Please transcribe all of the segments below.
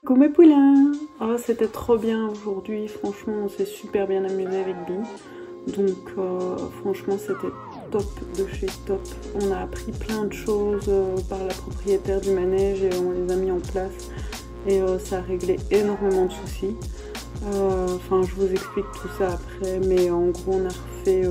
Coucou mes poulains! Oh, c'était trop bien aujourd'hui, franchement on s'est super bien amusé avec Bi. Donc franchement c'était top de chez top. On a appris plein de choses par la propriétaire du manège et on les a mis en place. Et ça a réglé énormément de soucis. Enfin je vous explique tout ça après, mais en gros on a refait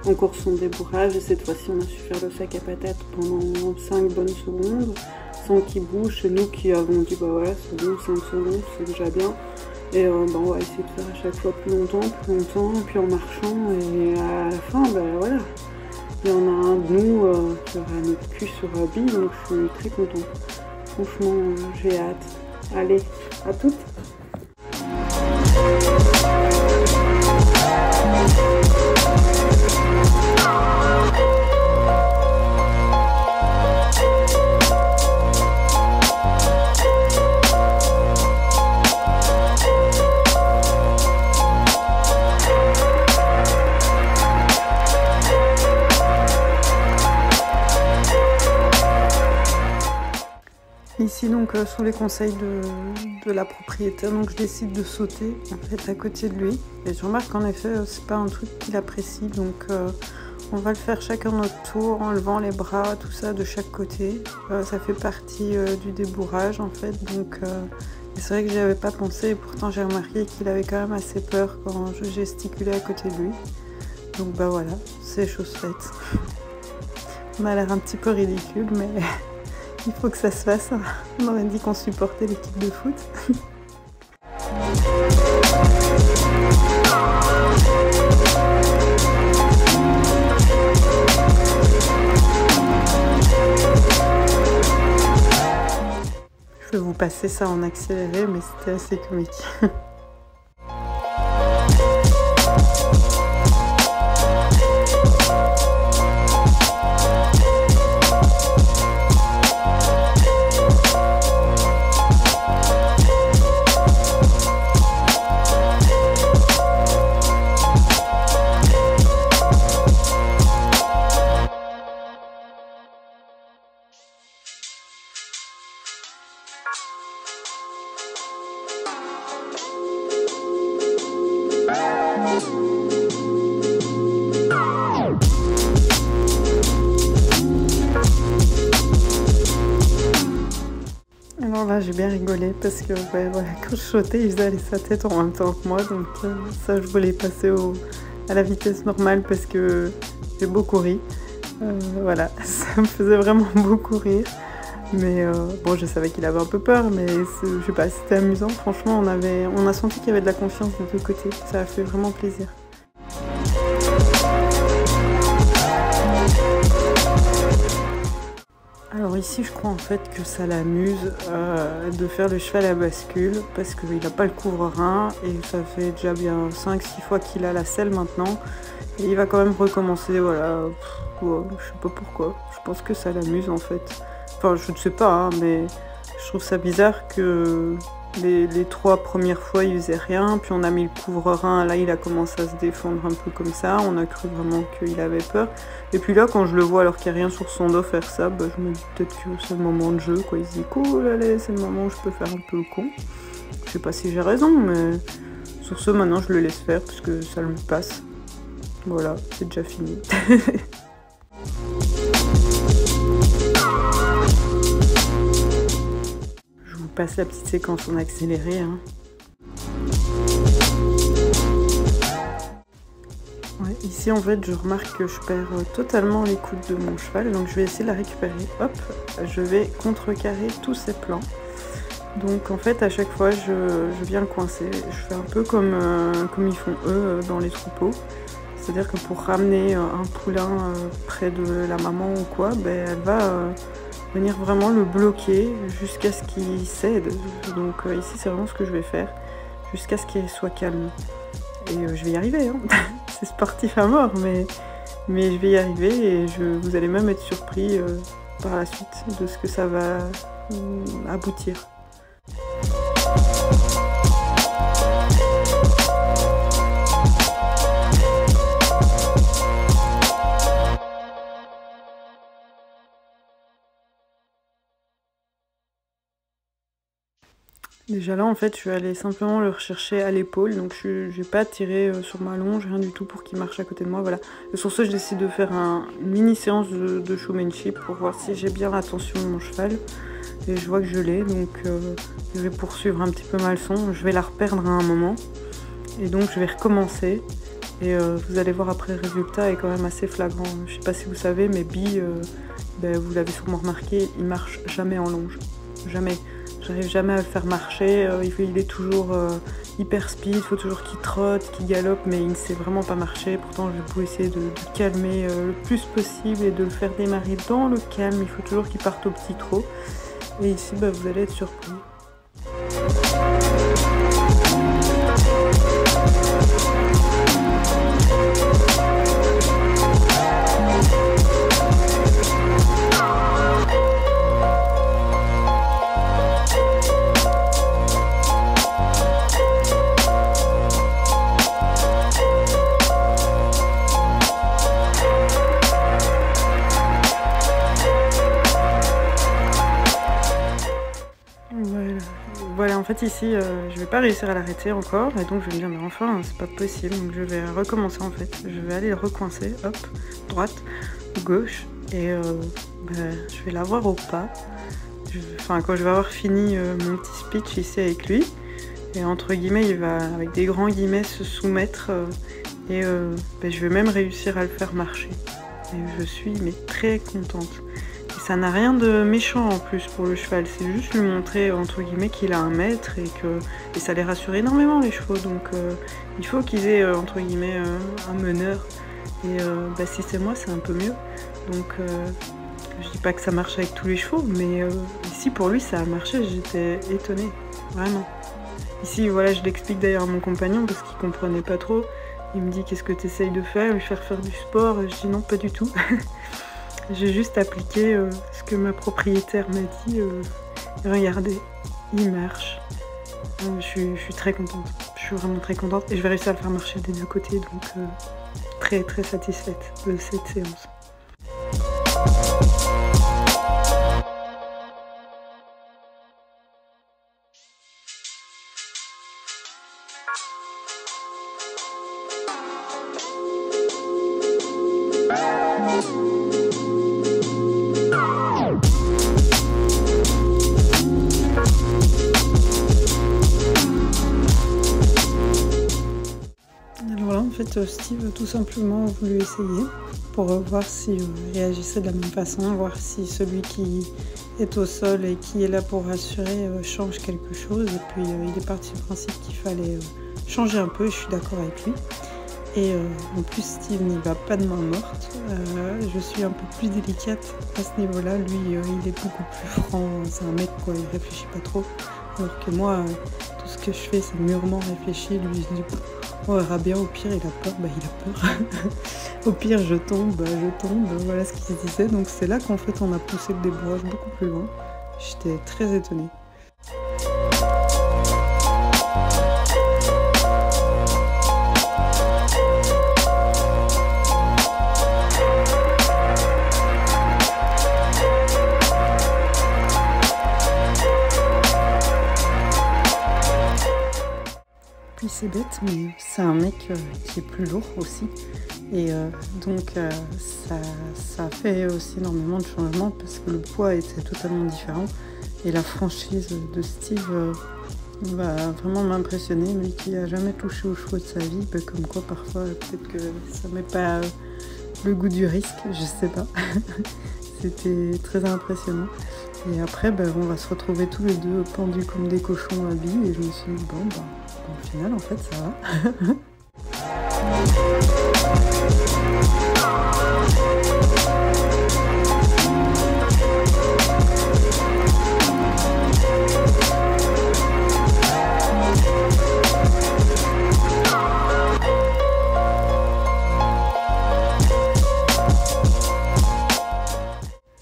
encore son débourrage et cette fois-ci on a su faire le sac à patates pendant 5 bonnes secondes. Sans qu'il bouge, c'est nous qui avons dit bah voilà c'est bon, 5 secondes c'est déjà bien. Et bah, on va essayer de faire à chaque fois plus longtemps, puis en marchant et à la fin bah voilà. Il y en a un de nous qui aura notre cul sur Bi, donc je suis très contente. Franchement j'ai hâte. Allez, à toutes. Ici donc sous les conseils de la propriétaire, donc je décide de sauter en fait à côté de lui. Et je remarque qu'en effet c'est pas un truc qu'il apprécie, donc on va le faire chacun notre tour en levant les bras, tout ça de chaque côté. Ça fait partie du débourrage en fait, donc c'est vrai que j'y avais pas pensé et pourtant j'ai remarqué qu'il avait quand même assez peur quand je gesticulais à côté de lui. Donc bah voilà, c'est chose faite. On a l'air un petit peu ridicule mais... il faut que ça se fasse. On aurait dit qu'on supportait l'équipe de foot. Je vais vous passer ça en accéléré, mais c'était assez comique. Alors là j'ai bien rigolé parce que ouais, voilà, quand je sautais il faisait aller sa tête en même temps que moi, donc ça je voulais passer à la vitesse normale parce que j'ai beaucoup ri. Voilà, ça me faisait vraiment beaucoup rire. Mais bon, je savais qu'il avait un peu peur, mais je sais pas, c'était amusant. Franchement, on a senti qu'il y avait de la confiance des deux côtés. Ça a fait vraiment plaisir. Alors ici, je crois en fait que ça l'amuse de faire le cheval à bascule parce qu'il n'a pas le couvre-rein et ça fait déjà bien 5-6 fois qu'il a la selle maintenant. Et il va quand même recommencer, voilà. Ouais, je sais pas pourquoi. Je pense que ça l'amuse en fait. Enfin, je ne sais pas, hein, mais je trouve ça bizarre que les 3 premières fois, il faisait rien. Puis on a mis le couvre-rein, là, il a commencé à se défendre un peu comme ça. On a cru vraiment qu'il avait peur. Et puis là, quand je le vois alors qu'il n'y a rien sur son dos faire ça, bah, je me dis peut-être que c'est le moment de jeu, quoi. Il se dit, cool, allez, c'est le moment où je peux faire un peu le con. Je sais pas si j'ai raison, mais sur ce, maintenant, je le laisse faire parce que ça lui passe. Voilà, c'est déjà fini. Passe la petite séquence en accéléré. Hein. Ouais, ici en fait je remarque que je perds totalement l'écoute de mon cheval, donc je vais essayer de la récupérer. Hop, je vais contrecarrer tous ses plans. Donc en fait à chaque fois je viens le coincer. Je fais un peu comme ils font eux dans les troupeaux. C'est-à-dire que pour ramener un poulain près de la maman ou quoi, ben, elle va venir vraiment le bloquer jusqu'à ce qu'il cède. Donc ici c'est vraiment ce que je vais faire, jusqu'à ce qu'il soit calme. Et je vais y arriver, hein. C'est sportif à mort, mais je vais y arriver et vous allez même être surpris par la suite de ce que ça va aboutir. Déjà là, en fait, je vais aller simplement le rechercher à l'épaule, donc je vais pas tirer sur ma longe, rien du tout pour qu'il marche à côté de moi, voilà. Et sur ce, je décide de faire une mini séance de showmanship pour voir si j'ai bien l'attention de mon cheval. Et je vois que je l'ai, donc je vais poursuivre un petit peu ma leçon. Je vais la reperdre à un moment, et donc je vais recommencer. Et vous allez voir après, le résultat est quand même assez flagrant. Je sais pas si vous savez, mais Bi, vous l'avez sûrement remarqué, il marche jamais en longe, jamais. J'arrive jamais à le faire marcher, il est toujours hyper speed, il faut toujours qu'il trotte, qu'il galope, mais il ne sait vraiment pas marcher. Pourtant, je peux essayer de calmer le plus possible et de le faire démarrer dans le calme. Il faut toujours qu'il parte au petit trot. Et ici, vous allez être surpris. Voilà, en fait ici, je vais pas réussir à l'arrêter encore, et donc je vais me dire, mais enfin, c'est pas possible, donc je vais recommencer en fait. Je vais aller le recoincer, hop, droite, gauche, et je vais l'avoir au pas. Quand je vais avoir fini mon petit speech ici avec lui, et entre guillemets, il va, avec des grands guillemets, se soumettre, et je vais même réussir à le faire marcher. Et je suis très contente. Ça n'a rien de méchant en plus pour le cheval, c'est juste lui montrer entre guillemets qu'il a un maître et ça les rassure énormément les chevaux, donc il faut qu'ils aient entre guillemets un meneur et si c'est moi c'est un peu mieux, donc je dis pas que ça marche avec tous les chevaux, mais ici pour lui ça a marché, j'étais étonnée, vraiment. Ici voilà, je l'explique d'ailleurs à mon compagnon parce qu'il comprenait pas trop, il me dit qu'est-ce que tu essayes de faire, lui faire du sport, je dis non pas du tout. J'ai juste appliqué ce que ma propriétaire m'a dit. Regardez, il marche. Je suis très contente. Je suis vraiment très contente. Et je vais réussir à le faire marcher des deux côtés. Donc très très satisfaite de cette séance. En fait, Steve a tout simplement voulu essayer pour voir s'il réagissait de la même façon, voir si celui qui est au sol et qui est là pour rassurer change quelque chose. Et puis il est parti du principe qu'il fallait changer un peu, je suis d'accord avec lui. Et en plus Steve n'y va pas de main morte, je suis un peu plus délicate à ce niveau-là, lui il est beaucoup plus franc, c'est un mec quoi, il réfléchit pas trop. Alors que moi, tout ce que je fais c'est mûrement réfléchi, lui il se dit on verra bien, au pire il a peur, il a peur. Au pire je tombe, voilà ce qu'il se disait. Donc c'est là qu'en fait on a poussé le débourrage beaucoup plus loin. J'étais très étonnée. Puis c'est bête, mais c'est un mec qui est plus lourd aussi. Et donc ça fait aussi énormément de changements parce que le poids était totalement différent. Et la franchise de Steve va vraiment m'impressionner. Lui qui n'a jamais touché aux chevaux de sa vie, comme quoi parfois peut-être que ça met pas le goût du risque, je sais pas. C'était très impressionnant. Et après, on va se retrouver tous les deux pendus comme des cochons à billes. Et je me suis dit, au final, en fait, ça va.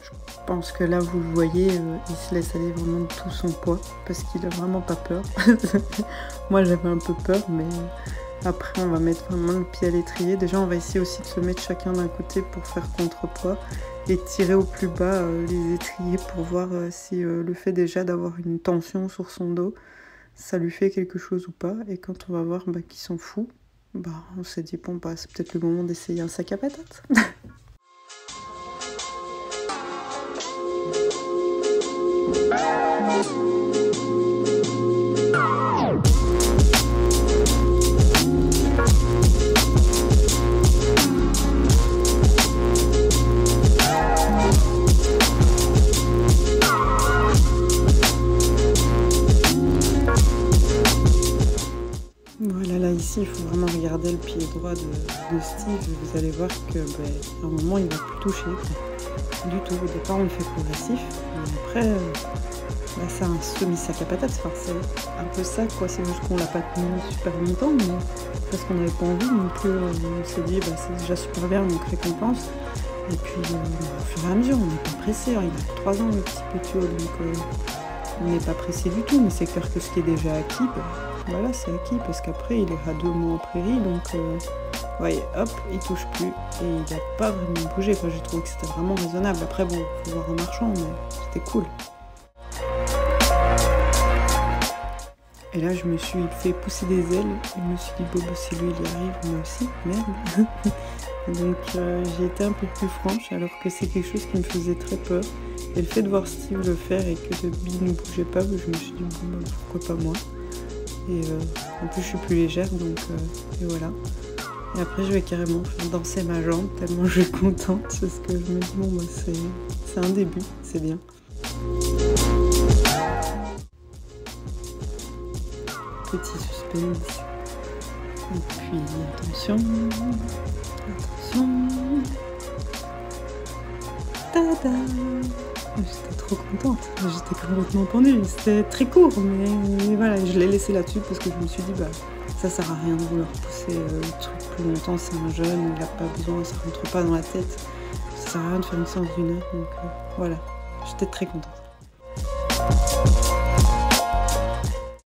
Je pense que là vous le voyez, il se laisse aller vraiment de tout son poids parce qu'il a vraiment pas peur. Moi j'avais un peu peur, mais après on va mettre vraiment le pied à l'étrier. Déjà on va essayer aussi de se mettre chacun d'un côté pour faire contrepoids et tirer au plus bas les étriers pour voir si le fait déjà d'avoir une tension sur son dos ça lui fait quelque chose ou pas. Et quand on va voir qu'il s'en fout, on s'est dit bon c'est peut-être le moment d'essayer un sac à patates. Voilà, là ici il faut vraiment regarder le pied droit de Steve. Vous allez voir que à un moment il va plus toucher du tout. Au départ on le fait progressif, mais après c'est un semi-sac à patates. Enfin, c'est un peu ça quoi, c'est juste qu'on l'a pas tenu super longtemps, mais parce qu'on n'avait pas envie, donc on s'est dit c'est déjà super bien, donc récompense. Et puis au fur et à mesure on n'est pas pressé, il a 3 ans le petit Petio, donc on n'est pas pressé du tout, mais c'est clair que ce qui est déjà acquis, voilà, c'est acquis, parce qu'après il ira 2 mois en prairie, donc ouais, hop, il touche plus, et il n'a pas vraiment bougé, j'ai trouvé que c'était vraiment raisonnable. Après bon, faut voir en marchant, mais c'était cool. Et là je me suis fait pousser des ailes, je me suis dit si lui il y arrive, moi aussi, merde. Donc j'ai été un peu plus franche, alors que c'est quelque chose qui me faisait très peur. Et le fait de voir Steve le faire et que Bee ne bougeait pas, je me suis dit pourquoi pas moi. Et en plus je suis plus légère, donc et voilà. Et après je vais carrément faire danser ma jambe tellement je suis contente, parce que je me dis c'est un début, c'est bien. Petit suspense. Et puis attention, attention. Tada! J'étais trop contente, j'étais complètement pendue, c'était très court, mais voilà, je l'ai laissé là-dessus parce que je me suis dit ça sert à rien de vouloir pousser le truc plus longtemps, c'est un jeune, il n'a pas besoin, ça rentre pas dans la tête, ça sert à rien de faire une séance d'1 heure, donc voilà, j'étais très contente.